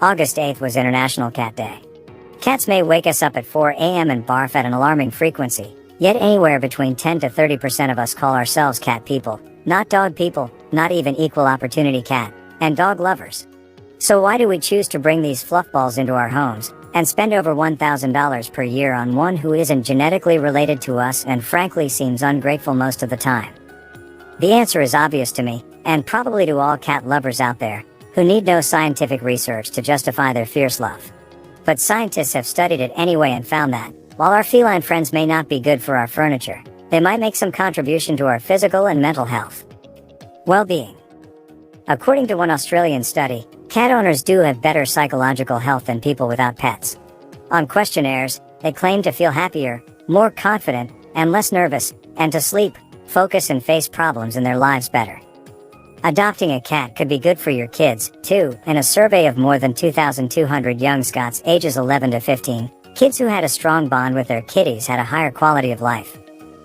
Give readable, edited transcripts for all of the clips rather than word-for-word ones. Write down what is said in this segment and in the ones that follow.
August 8th was International Cat Day. Cats may wake us up at 4 a.m. and barf at an alarming frequency, yet anywhere between 10 to 30% of us call ourselves cat people, not dog people, not even equal opportunity cat and dog lovers. So why do we choose to bring these fluffballs into our homes and spend over $1,000 per year on one who isn't genetically related to us and frankly seems ungrateful most of the time? The answer is obvious to me, and probably to all cat lovers out there, who need no scientific research to justify their fierce love. But scientists have studied it anyway and found that, while our feline friends may not be good for our furniture, they might make some contribution to our physical and mental health. Well-being. According to one Australian study, cat owners do have better psychological health than people without pets. On questionnaires, they claim to feel happier, more confident, and less nervous, and to sleep, focus and face problems in their lives better. Adopting a cat could be good for your kids, too. In a survey of more than 2,200 young Scots ages 11 to 15, kids who had a strong bond with their kitties had a higher quality of life.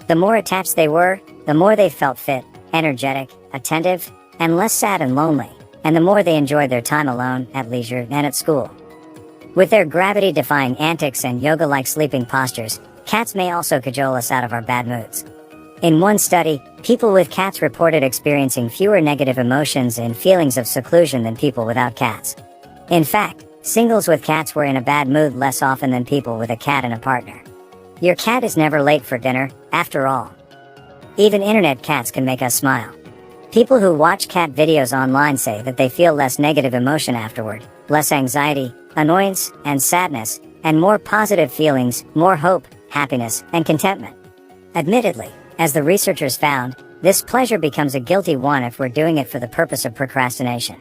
The more attached they were, the more they felt fit, energetic, attentive, and less sad and lonely, and the more they enjoyed their time alone, at leisure, and at school. With their gravity-defying antics and yoga-like sleeping postures, cats may also cajole us out of our bad moods. In one study, people with cats reported experiencing fewer negative emotions and feelings of seclusion than people without cats. In fact, singles with cats were in a bad mood less often than people with a cat and a partner. Your cat is never late for dinner, after all. Even internet cats can make us smile. People who watch cat videos online say that they feel less negative emotion afterward, less anxiety, annoyance, and sadness, and more positive feelings, more hope, happiness, and contentment. Admittedly, as the researchers found, this pleasure becomes a guilty one if we're doing it for the purpose of procrastination.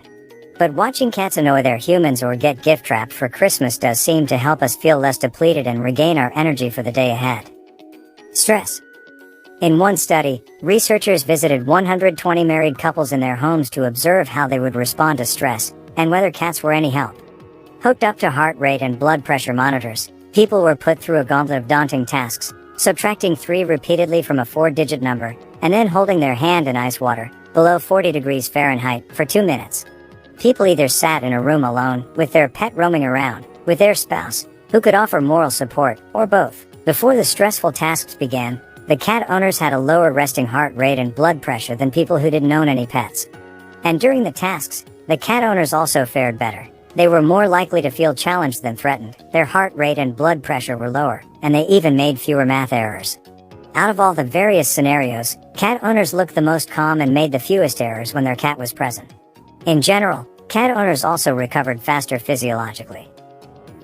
But watching cats annoy their humans or get gift-wrapped for Christmas does seem to help us feel less depleted and regain our energy for the day ahead. Stress. In one study, researchers visited 120 married couples in their homes to observe how they would respond to stress, and whether cats were any help. Hooked up to heart rate and blood pressure monitors, people were put through a gauntlet of daunting tasks, subtracting 3 repeatedly from a 4-digit number, and then holding their hand in ice water, below 40 degrees Fahrenheit, for 2 minutes. People either sat in a room alone, with their pet roaming around, with their spouse, who could offer moral support, or both. Before the stressful tasks began, the cat owners had a lower resting heart rate and blood pressure than people who didn't own any pets. And during the tasks, the cat owners also fared better. They were more likely to feel challenged than threatened, their heart rate and blood pressure were lower, and they even made fewer math errors. Out of all the various scenarios, cat owners looked the most calm and made the fewest errors when their cat was present. In general, cat owners also recovered faster physiologically.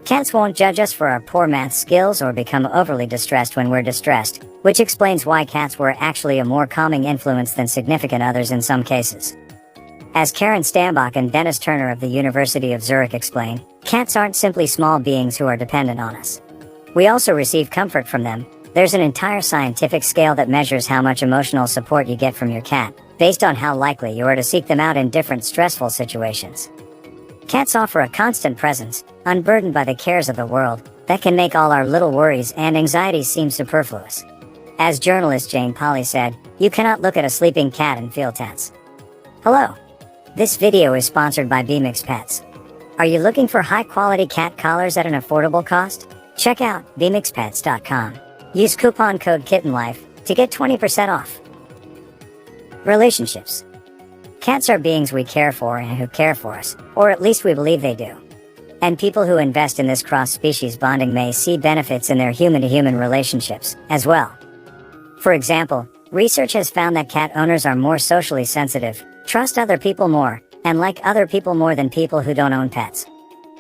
Cats won't judge us for our poor math skills or become overly distressed when we're distressed, which explains why cats were actually a more calming influence than significant others in some cases. As Karen Stambach and Dennis Turner of the University of Zurich explain, cats aren't simply small beings who are dependent on us. We also receive comfort from them. There's an entire scientific scale that measures how much emotional support you get from your cat, based on how likely you are to seek them out in different stressful situations. Cats offer a constant presence, unburdened by the cares of the world, that can make all our little worries and anxieties seem superfluous. As journalist Jane Polly said, "You cannot look at a sleeping cat and feel tense." Hello. This video is sponsored by BMX Pets. Are you looking for high-quality cat collars at an affordable cost? Check out bmxpets.com. Use coupon code KittenLife to get 20% off. Relationships. Cats are beings we care for and who care for us, or at least we believe they do. And people who invest in this cross-species bonding may see benefits in their human-to-human relationships, as well. For example, research has found that cat owners are more socially sensitive, trust other people more, and like other people more than people who don't own pets.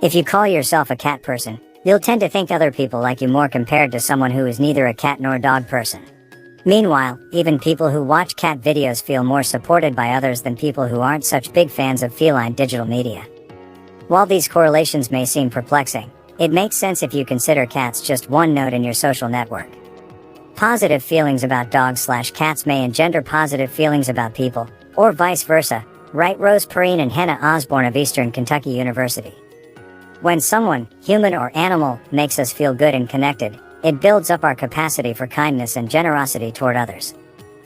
If you call yourself a cat person, you'll tend to think other people like you more compared to someone who is neither a cat nor dog person. Meanwhile, even people who watch cat videos feel more supported by others than people who aren't such big fans of feline digital media. While these correlations may seem perplexing, it makes sense if you consider cats just one node in your social network. Positive feelings about dogs/cats may engender positive feelings about people, or vice versa, write Rose Perrine and Hannah Osborne of Eastern Kentucky University. When someone, human or animal, makes us feel good and connected, it builds up our capacity for kindness and generosity toward others.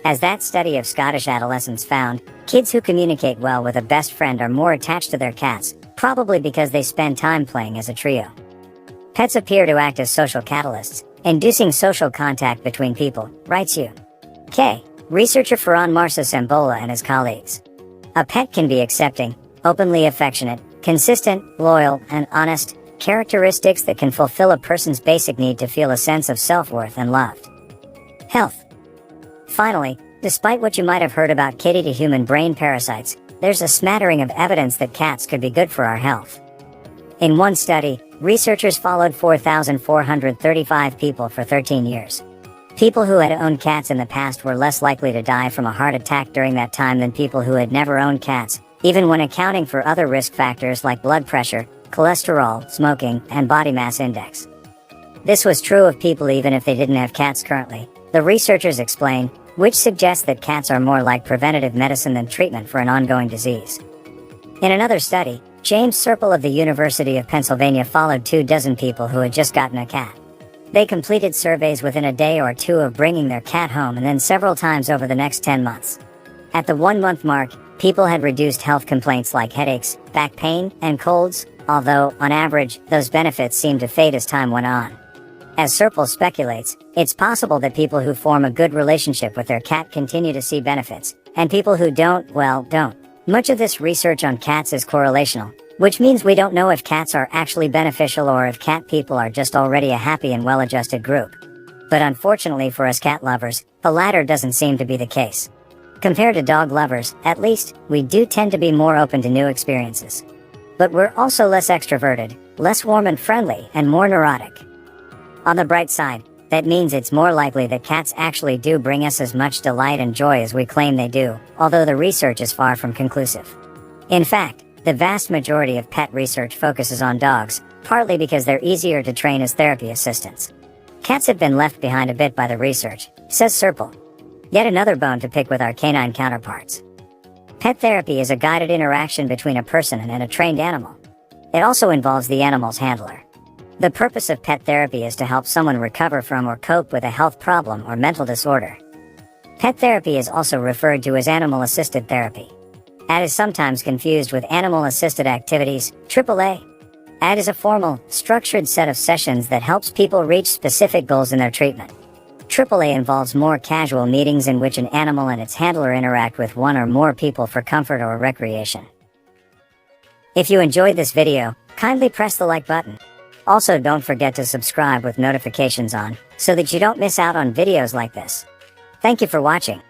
As that study of Scottish adolescents found, kids who communicate well with a best friend are more attached to their cats, probably because they spend time playing as a trio. Pets appear to act as social catalysts, inducing social contact between people, writes U.K. researcher Ferran Marsa-Sambola and his colleagues. A pet can be accepting, openly affectionate, consistent, loyal, and honest, characteristics that can fulfill a person's basic need to feel a sense of self-worth and loved. Health. Finally, despite what you might have heard about kitty-to-human brain parasites, there's a smattering of evidence that cats could be good for our health. In one study, researchers followed 4,435 people for 13 years. People who had owned cats in the past were less likely to die from a heart attack during that time than people who had never owned cats, even when accounting for other risk factors like blood pressure, cholesterol, smoking, and body mass index. This was true of people even if they didn't have cats currently, the researchers explain, which suggests that cats are more like preventative medicine than treatment for an ongoing disease. In another study, James Serpell of the University of Pennsylvania followed 24 people who had just gotten a cat. They completed surveys within a day or two of bringing their cat home and then several times over the next 10 months. At the 1-month mark, people had reduced health complaints like headaches, back pain, and colds, although, on average, those benefits seemed to fade as time went on. As Serpell speculates, it's possible that people who form a good relationship with their cat continue to see benefits, and people who don't, well, don't. Much of this research on cats is correlational, which means we don't know if cats are actually beneficial or if cat people are just already a happy and well-adjusted group. But unfortunately for us cat lovers, the latter doesn't seem to be the case. Compared to dog lovers, at least, we do tend to be more open to new experiences. But we're also less extroverted, less warm and friendly, and more neurotic. On the bright side, that means it's more likely that cats actually do bring us as much delight and joy as we claim they do, although the research is far from conclusive. In fact, the vast majority of pet research focuses on dogs, partly because they're easier to train as therapy assistants. Cats have been left behind a bit by the research, says Serpell. Yet another bone to pick with our canine counterparts. Pet therapy is a guided interaction between a person and a trained animal. It also involves the animal's handler. The purpose of pet therapy is to help someone recover from or cope with a health problem or mental disorder. Pet therapy is also referred to as animal-assisted therapy. AAT is sometimes confused with animal-assisted activities, AAA. AAT is a formal, structured set of sessions that helps people reach specific goals in their treatment. AAA involves more casual meetings in which an animal and its handler interact with one or more people for comfort or recreation. If you enjoyed this video, kindly press the like button. Also, don't forget to subscribe with notifications on, so that you don't miss out on videos like this. Thank you for watching.